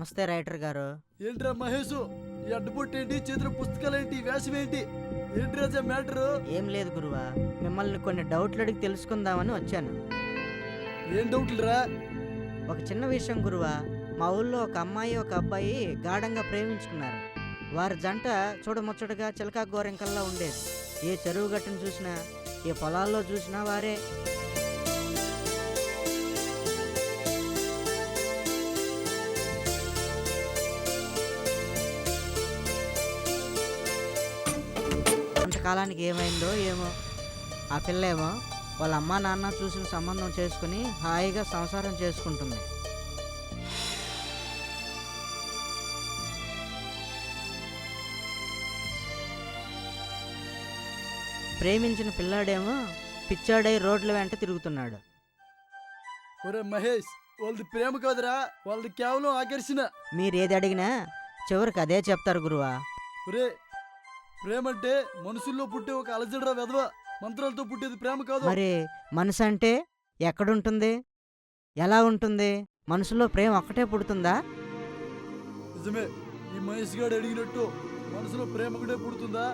నమస్తే రైటర్ గారు. ఏంట్రా మహేష్, ఈ అడ్డుపొట్టేంటి, చేతుల పుస్తకాలేంటి, వేషం ఏంటి? ఏంటి రాజా మ్యాటరు? ఏం లేదు గురువా, మిమ్మల్ని కొన్ని డౌట్లు అడిగి తెలుసుకుందామని వచ్చాను. ఏం డౌట్లురా? ఒక చిన్న విషయం గురువా, మా ఊళ్ళో ఒక అమ్మాయి ఒక అబ్బాయి గాఢంగా ప్రేమించుకున్నారు. వారి జంట చూడముచ్చటగా చిలకా గోరెంకల్లా ఉండేది. ఏ చెరువు గట్టును చూసినా, ఏ పొలాల్లో చూసినా వారే. కొంతకాలానికి ఏమైందో ఏమో, ఆ పిల్లేమో వాళ్ళ అమ్మా నాన్న చూసిన సంబంధం చేసుకుని హాయిగా సంసారం చేసుకుంటుంది. ప్రేమించిన పిల్లాడేమో పిచ్చాడై రోడ్ల వెంట తిరుగుతున్నాడు. ఒరే మహేష్, వాళ్ళది ప్రేమ కాదురా, వాళ్ళది కేవలం ఆకర్షణ. మీరేది అడిగినా చివరికి అదే చెప్తారు గురువా. ఒరే, ప్రేమ అంటే మనుషుల్లో పుట్టే ఒక అలజడరా వెధవ. మంత్రాలతో పుట్టేది ప్రేమ కాదు. మరి మనసు అంటే ఎక్కడుంటుంది, ఎలా ఉంటుంది? మనసులో ప్రేమ ఒక్కటే పుడుతుందా? నిజమే, ఈ మహేష్ గాడు అడిగినట్టు మనసులో ప్రేమ కూడా పుడుతుందా?